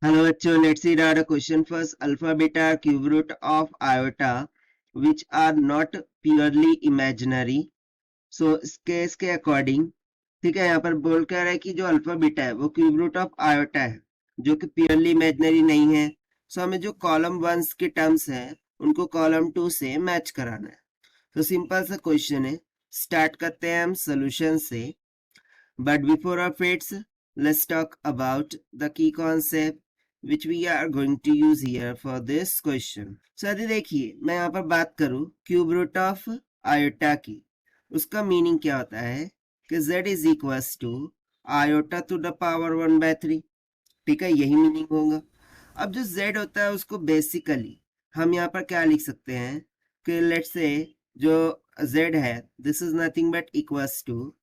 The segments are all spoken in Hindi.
Hello, bachcho. Let's see the question first. Alpha, beta, cube root of iota, which are not purely imaginary. So इसके अकॉर्डिंग ठीक है, यहाँ पर बोल क्या रहा है कि जो अल्फा बीटा है वो क्यूब रूट ऑफ आयोटा है, जो कि प्योरली इमेजिनरी नहीं है. सो हमें जो कॉलम वंस के टर्म्स है उनको कॉलम टू से मैच कराना है. तो सिंपल सा क्वेश्चन है, स्टार्ट करते हैं हम सोल्यूशन से. But before our fates, let's talk about the key concept which we are going to use here for this question. So यदि देखिए मैं यहाँ पर बात करूँ क्यूब रूट ऑफ आयोटा की, उसका मीनिंग क्या होता है कि z is equals to iota to the power 1/3. ठीक है, यही मीनिंग होगा. अब जो z होता है उसको बेसिकली हम यहाँ पर क्या लिख सकते हैं कि लेट्स से जो z है this is nothing but equals to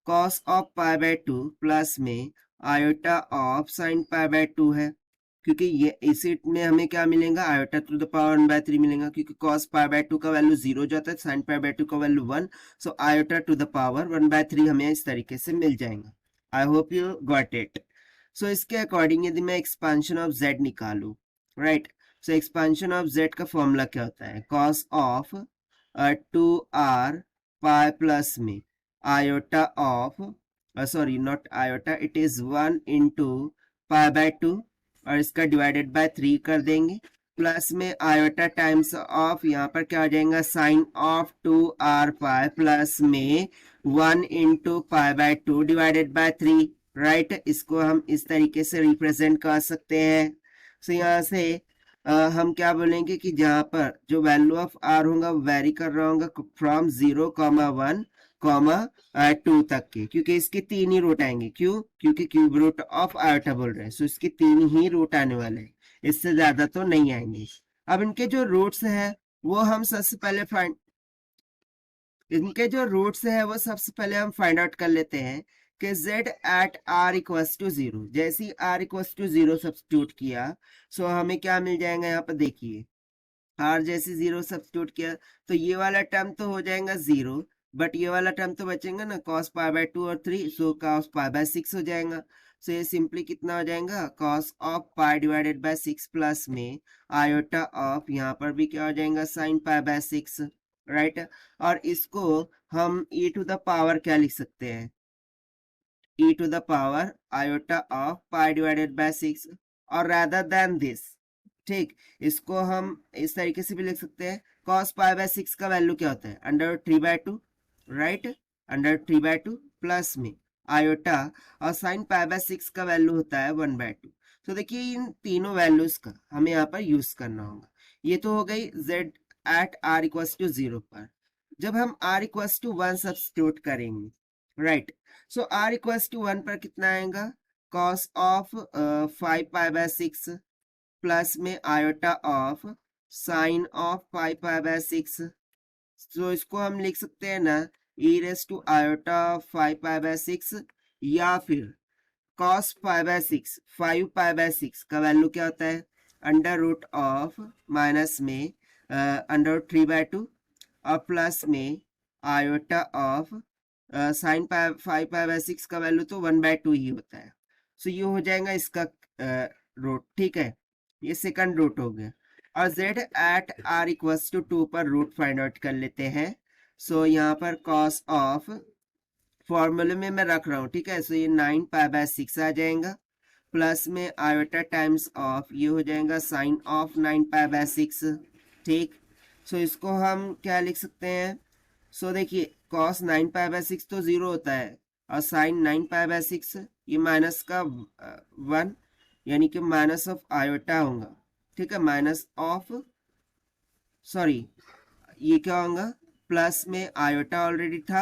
cos of pi by 2 plus में iota of sine pi by 2 है, क्योंकि ये इसी में हमें क्या मिलेगा, आयोटा टू द पावर 1/3 मिलेगा, क्योंकि cos पाई बाय 2 का वैल्यू 0 हो जाता है, साइन पाई बाय 2 का value 1. So iota to the power 1/3 हमें इस तरीके से मिल जाएगा. I hope you got it. So इसके अकॉर्डिंग यदि मैं एक्सपांशन ऑफ z निकालू, right, so expansion of z का फॉर्मूला क्या होता है, cos of 2r pi plus में iota of sorry not iota, it is 1 into pi by 2 और इसका डिवाइडेड बाय 3 कर देंगे, प्लस में आयोटा टाइम्स ऑफ यहाँ पर क्या हो जाएगा sign of 2r pi plus में 1 into pi by 2 divided by 3. Right, इसको हम इस तरीके से रिप्रेजेंट कर सकते हैं. सो यहाँ से हम क्या बोलेंगे कि जहां पर जो वैल्यू ऑफ आर होगा वो वेरी कर रहा होगा फ्रॉम 0,1 2 तक के, क्योंकि इसके 3 ही रूट आएंगे. क्यों? क्योंकि क्यूब रूट ऑफ आयोटा बोल रहे हैं, सो इसके 3 ही रूट आने वाले हैं, इससे ज्यादा तो नहीं आएंगे. अब इनके जो रूट्स हैं वो हम सबसे पहले हम फाइंड आउट कर लेते हैं कि z at r equals to 0. जैसे ही r इक्वल्स टू 0 सब्स्टिट्यूट किया, सो हमें क्या मिल जाएगा, यहाँ पर देखिए r जैसे 0 सब्स्टिट्यूट किया तो ये वाला टर्म तो हो जाएगा 0, बट ये वाला टर्म तो बचेगा ना, cos पाई बाय 2 और 3, सो cos पाई बाय 6 हो जाएगा. सो ये सिंपली कितना हो जाएगा, cos of pi divided by 6 plus में आयोटा ऑफ यहाँ पर भी क्या हो जाएगा साइन पाई बाय 6. राइट, और इसको हम e टू द पावर क्या लिख सकते हैं, e to the power iota of pi divided by 6, और रादर देन दिस, ठीक, इसको हम इस तरीके से भी लिख सकते हैं, cos पाई बाय 6 का वैल्यू क्या होता है, अंडर 3/2. राइट, अंडर 3/2 प्लस में आयोटा और साइन पाई बाय 6 का वैल्यू होता है 1/2. तो देखिए इन तीनों वैल्यूज का हमें यहाँ पर यूज करना होगा. ये तो हो गई z at r equals to 0 पर. जब हम r इक्वल्स टू 1 सब्स्टिट्यूट करेंगे, right, so r equals to 1 पर कितना आएगा, cos of 5 pi by 6 plus में iota of sine of 5 pi by 6. तो इसको हम लिख सकते हैं ना, e raise to iota 5 pi by 6, या फिर cos pi by 6 5 pi by 6 का वैल्यू क्या होता है, अंडर रूट ऑफ माइनस में अंडर 3/2 और प्लस में iota of sign 5 pi by 6 का वैल्यू तो 1/2 ही होता है. सो ये हो जाएगा इसका रूट. ठीक है, ये सेकंड रूट हो गया. और z at r equals to 2 पर रूट फाइंड आउट कर लेते हैं. सो यहाँ पर cos ऑफ फॉर्मूले में मैं रख रहा हूँ, ठीक है, सो ये 9 पाई बाय 6 आ जाएगा, प्लस में आयोटा टाइम्स ऑफ ये हो जाएगा साइन ऑफ 9 पाई बाय 6. ठीक, सो इसको हम क्या लिख सकते हैं, सो देखिए cos 9 पाई बाय 6 तो 0 होता है, और साइन 9 पाई बाय 6 ये माइनस का 1, यानी कि माइनस ऑफ आयोटा होगा. ठीक है, माइनस ऑफ सॉरी ये क्या होगा, प्लस में आयोटा ऑलरेडी था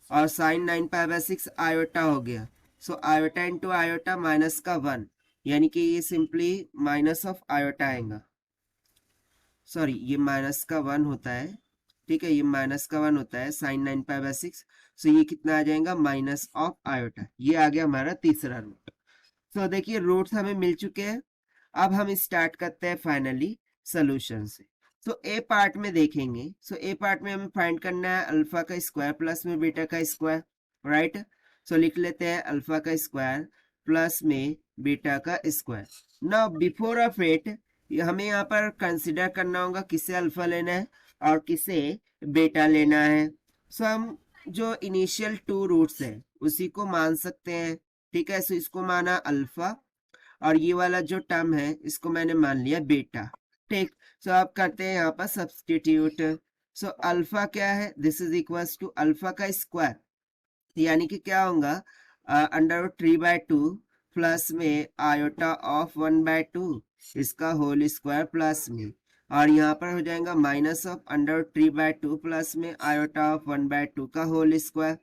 और साइन 9 पाई बाय 6 आयोटा हो गया. So iota into iota minus का 1, यानी कि ये सिंपली माइनस ऑफ आयोटा आएगा. सॉरी ये माइनस का 1 होता है, ठीक है, ये माइनस का 1 होता है साइन 9 पाई बाय 6. सो ये कितना आ जाएगा, माइनस ऑफ आयोटा. ये आ गया हमारा तीसरा रूट. तो देखिए रूट्स हमें मिल चुके हैं. अब हम स्टार्ट करते हैं फाइनली सोल्यूशन से. तो ए पार्ट में देखेंगे, सो ए पार्ट में हमें फाइंड करना है अल्फा का स्क्वायर प्लस में बीटा का स्क्वायर. राइट, सो लिख लेते हैं अल्फा का स्क्वायर प्लस में बीटा का square. Now before of it हमें यहाँ पर कंसिडर करना होगा किसे अल्फा लेना है और किसे बीटा लेना है। सो हम जो इनिशियल टू रूट्स है उसी को मान सकते हैं, ठीक है। सो इसको माना अल्फा और ये वाला जो टर्म है इसको मैंने मान लिया बीटा, ठीक। सो आप करते हैं यहाँ पर सब्सटीट्यूट। सो अल्फा क्या है, this is equals to alpha का स्क्वायर, यानी कि क्या होगा अंडर 3/2 प्लस में आयोटा ऑफ 1/2 इसका होल स्क्वायर प्लस में, और यहाँ पर हो जाएगा माइनस ऑफ अंडर 3/2 प्लस में आयोटा ऑफ 1/2 का होल स्क्वायर।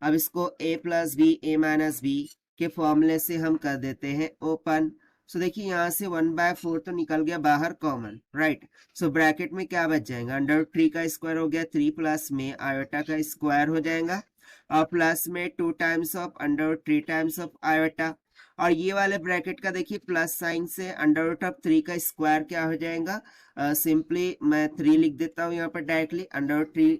अब इसको a plus B A minus B के फॉर्मूले से हम कर देते हैं ओपन। सो देखिए यहाँ से 1/4 तो निकल गया बाहर कॉमन, राइट। सो ब्रैकेट में क्या बच जाएगा, अंडर 3 का स्क्वायर हो गया 3 प्लस में आयोटा का स्क्वायर हो जाएगा और प्लस में 2 times of under 3 times of iota, और ये वाले ब्रैकेट का देखिए प्लस साइन से अंडर रूट ऑफ 3 का स्क्वायर क्या हो जाएगा, सिंपली मैं 3 लिख देता हूँ यहाँ पर डायरेक्टली, अंडर 3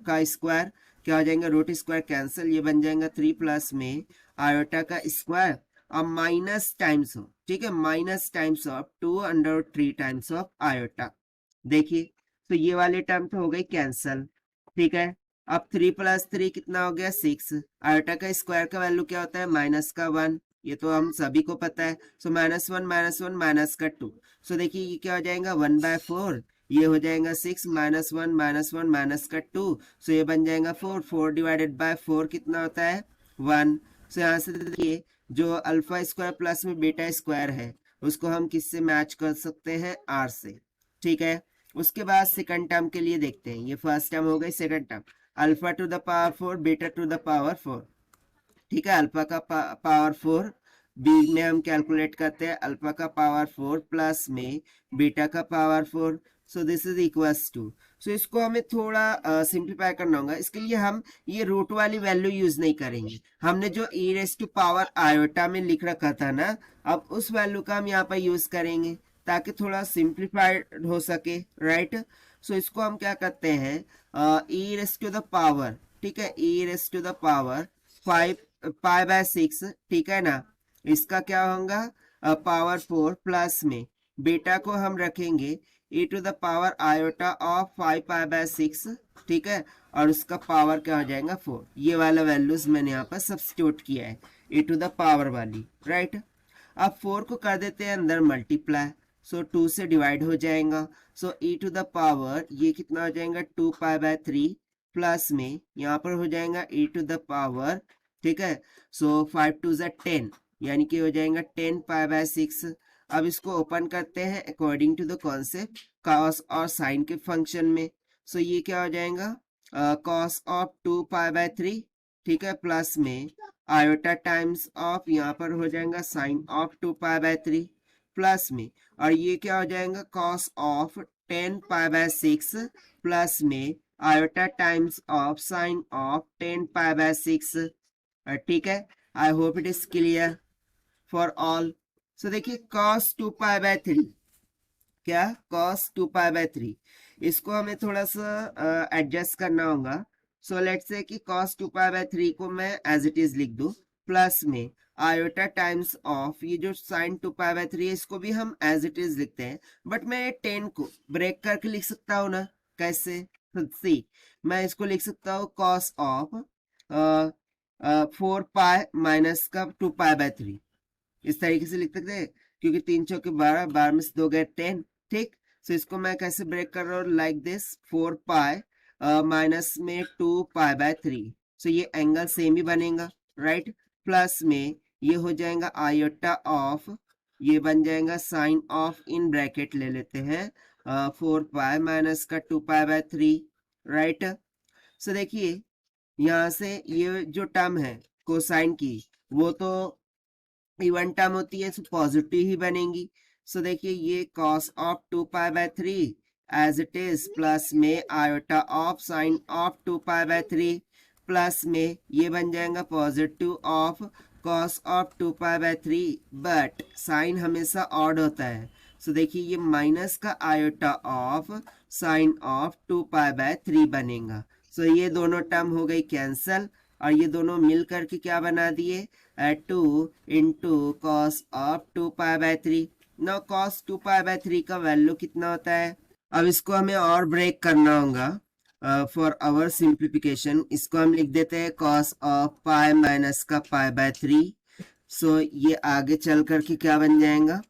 का स्क्वायर क्या हो जाएगा, रूट स्क्वायर कैंसिल, ये बन जाएगा 3 प्लस में आयोटा का स्क्वायर और माइनस टाइम्स ऑफ, ठीक है, minus times of 2 under 3 times of iota. देखिए तो ये वाले टर्म तो हो गई कैंसल, ठीक है। अब 3 प्लस 3 कितना हो गया 6, आयोटा का स्क्वायर का वैल्यू क्या होता है माइनस का 1, ये तो हम सभी को पता है। सो माइनस वन माइनस का 2, सो देखिए ये क्या हो जाएगा 1/4, ये हो जाएगा 6 माइनस वन माइनस का 2, सो ये बन जाएगा 4, 4 डिवाइडेड बाय 4 कितना होता है 1। सो यहाँ से देखिए जो अल्फा स्क्वायर प्लस में बीटा स्क्वायर है उसको हम किससे मैच कर सकते हैं, आर से, ठीक है। उसके बाद सेकंड टर्म के लिए देखते हैं, ये फर्स्ट टर्म हो गई, second term alpha two the power 4 beta two the power 4, ठीक है। अल्फा का पावर 4 बी में हम कैलकुलेट करते हैं अल्फा का पावर 4 प्लस में बीटा का power 4, so this is equals to. सो इसको हमें थोड़ा सिंप्लीफाई करना होगा, इसके लिए हम ये रूट वाली वैल्यू यूज नहीं करेंगे, हमने जो ई रेस टू पावर आयोटा में लिख रखा था ना, अब उस वैल्यू का हम यहाँ पर यूज करेंगे ताकि थोड़ा सिंप्लीफाइड हो सके, राइट। सो इसको हम क्या करते हैं ई रेस टू द पावर, ठीक है, ई रेस टू द पावर 5/6, ठीक है ना, इसका क्या होगा पावर 4 प्लस में बीटा को हम रखेंगे e to the power iota of 5/6, ठीक है, और उसका पावर क्या हो जाएगा 4, ये वाला वैल्यूज मैंने यहाँ पर सब्स्टिट्यूट किया है e टू द पावर वाली, राइट। अब 4 को कर देते हैं अंदर मल्टीप्लाई, सो 2 से डिवाइड हो जाएगा, सो e टू द पावर ये कितना हो जाएगा 2π/3 प्लस में यहाँ पर हो जाएगा e टू द पावर, ठीक है। सो 5 2 10, यानी कि हो जाएगा 10π/6। अब इसको ओपन करते हैं according to the concept cos और साइन के फंक्शन में, सो ये क्या हो जाएगा कॉस ऑफ 2π/3, ठीक है, प्लस में आयोटा टाइम्स ऑफ यहाँ पर हो जाएगा साइन ऑफ 2π/3 प्लस में, और ये क्या हो जाएगा कॉस ऑफ 10π/6 प्लस में iota times of sine of 10π/6, ठीक है। I hope it is clear for all. So देखिए cos 2π/3, क्या cos 2π/3, इसको हमें थोड़ा सा एडजस्ट करना होगा। सो लेट्स से कि cos 2π/3 को मैं एज इट इज लिख दूं प्लस में आयोटा टाइम्स ऑफ ये जो साइन 2π/3 है इसको भी हम एज इट इज लिखते हैं, बट मैं 10 को ब्रेक करके लिख सकता हूँ ना, कैसे, सी मैं इसको लिख सकता हूँ cos ऑफ 4π माइनस का 2π/3, इस तरीके से लिख सकते हैं, क्योंकि 3 चौके 12, 12 में से 2 गए 10, ठीक। सो इसको मैं कैसे ब्रेक कर रहा हूँ लाइक दिस 4π माइनस में 2π/3, सो ये एंगल सेम ही बनेगा, राइट। प्लस में ये हो जाएगा आयोटा ऑफ, ये बन जाएगा साइन ऑफ, इन ब्रैकेट ले लेते हैं 4π माइनस का 2π/3, राइट। सो देखिए यहाँ से ये जो टर्म है कोसाइन की वो तो इवन टर्म होती है, सो पॉजिटिव ही बनेगी। सो देखिए ये cos of 2π/3 as it is plus में iota of sine of 2π/3 plus में ये बन जाएगा positive of cos of 2π/3, but sine हमेशा ऑड होता है, सो देखिए ये माइनस का आयोटा ऑफ साइन ऑफ 2π/3 बनेगा। सो ये दोनों टर्म हो गई कैंसल, और ये दोनों मिल करके क्या बना दिए, 2 इंटू कॉस ऑफ 2π/3। ना कॉस 2π/3 का वैल्यू कितना होता है, अब इसको हमें और ब्रेक करना होगा फॉर आवर सिंप्लीफिकेशन। इसको हम लिख देते हैं कॉस ऑफ पाई माइनस का π/3। सो ये आगे चल करके क्या बन जाएगा,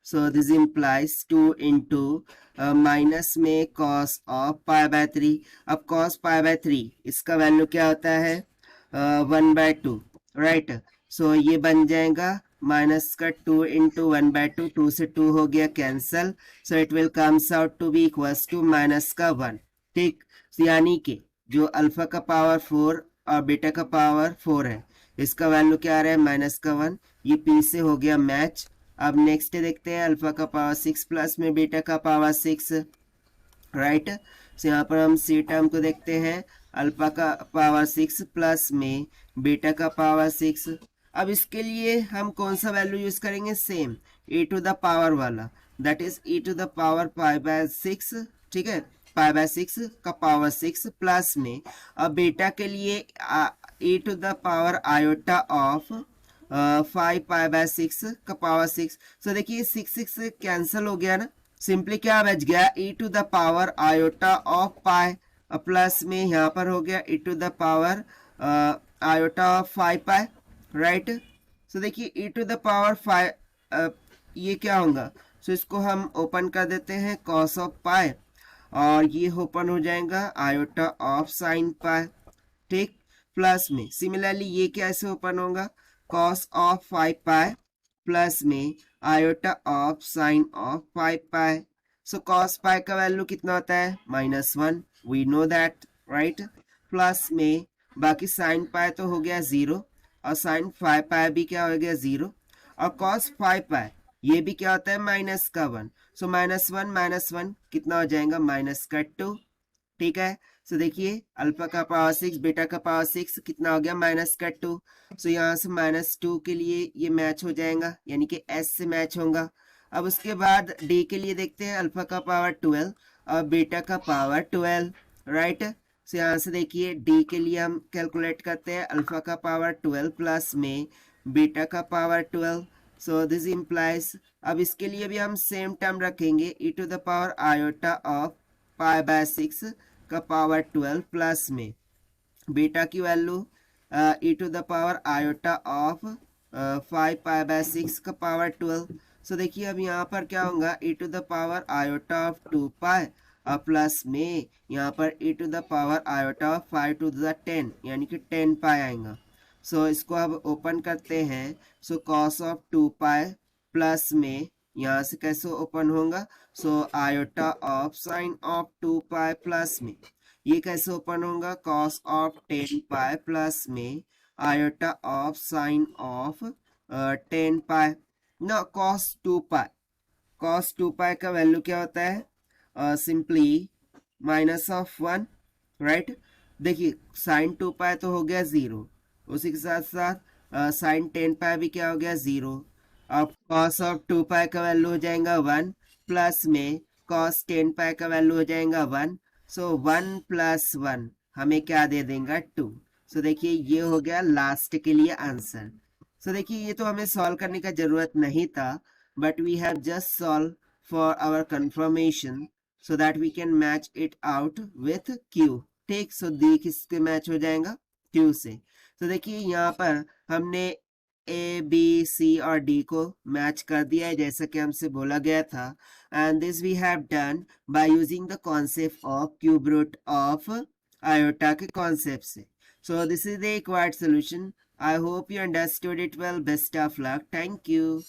सो दिस इम्प्लाइज 2 इंटू माइनस में कॉस ऑफ π/3। अब कॉस π/3 इसका वैल्यू क्या होता है, 1/2, राइट। सो ये बन जाएगा माइनस का 2 इंटू 1/2, 2 से 2 हो गया cancel, so it will comes out to be equals to minus का 1। ठीक, यानी कि जो अल्फा का पावर 4 और बीटा का पावर 4 है, इसका वैल्यू क्या आ रहा है, माइनस का 1। ये पी से हो गया मैच। अब नेक्स्ट देखते हैं अल्फा का पावर 6 प्लस में बीटा का पावर 6, राइट। तो यहाँ पर हम सी टर्म को देखते हैं, अल्फा का पावर 6 प्लस में बीटा का पावर 6। अब इसके लिए हम कौन सा वैल्यू यूज करेंगे, same e to the power वाला, that is e to the power π/6, ठीक है, π/6 का पावर 6 प्लस में, अब बीटा के लिए e to the power iota of 5π/6 का पावर 6। सो देखिए 6 से कैंसिल हो गया ना, सिंपली क्या बच गया, e to the power iota of pi plus में यहाँ पर हो गया e to the power iota of 5π, right. So देखिए e टू द पावर 5 ये क्या होगा, सो इसको हम ओपन कर देते हैं cos ऑफ पाई, और ये ओपन हो जाएगा आयोटा ऑफ साइन पाई, ठीक, प्लस में सिमिलरली ये कैसे ओपन होगा, cos ऑफ 5π प्लस में iota of sine of 5π। So cos pi का वैल्यू कितना होता है, -1, we know that, right. Plus में बाकी साइन पाई तो हो गया 0, और साइन 5π भी क्या हो गया 0, और cos 5π ये भी क्या होता है, माइनस का 1। सो -1 कितना हो जाएगा, माइनस का 2, ठीक है। सो देखिए अल्फा का पावर 6 बीटा का पावर 6 कितना हो गया, माइनस का 2। सो यहाँ से -2 के लिए ये मैच हो जाएगा, यानी कि s से मैच होगा। अब उसके बाद d के लिए देखते हैं, अल्फा का पावर 12 और बीटा का पावर 12, राइट। सो यहाँ से देखिए d के लिए हम कैलकुलेट करते हैं अल्फा का पावर 12 प्लस में बीटा का पावर 12। सो दिस इम्प्लाइज, अब इसके लिए भी हम सेम टर्म रखेंगे, e to the power iota of π/6 का पावर 12 प्लस में बीटा की value e to the power iota of 5π/6 का पावर 12। सो देखिए अब यहाँ पर क्या होगा, e to the power iota of 2π और प्लस में यहाँ पर e to the power iota of 5 to the 10, यानी कि 10π आएगा। सो इसको अब ओपन करते हैं, सो cos ऑफ 2π प्लस में यहाँ से कैसे ओपन होगा, so iota of sine of 2π plus में ये कैसे ओपन होगा, cos ऑफ 10π प्लस में आयोटा ऑफ साइन ऑफ 10π। ना cos 2π का वैल्यू क्या होता है, सिंपली -1, राइट। देखिए साइन 2π तो हो गया 0, उसी के साथ साथ साइन 10π भी क्या हो गया 0। अब cos ऑफ 2π का वैल्यू हो जाएगा 1 प्लस में cos 10π का वैल्यू हो जाएगा 1। सो 1 + 1 हमें क्या दे देगा 2। सो देखिए ये हो गया लास्ट के लिए आंसर। सो देखिए ये तो हमें सॉल्व करने का जरूरत नहीं था, but we have just solve for our confirmation so that we can match it out with Q, ठीक। सो डी किसके मैच हो जाएगा, Q से। तो देखिए यहाँ पर हमने A, B, C और D को मैच कर दिया है जैसा कि हमसे बोला गया था, and this we have done by using the concept of cube root of iota के कॉन्सेप्ट से। So this is the required solution. I hope you understood it well. Best of luck. Thank you.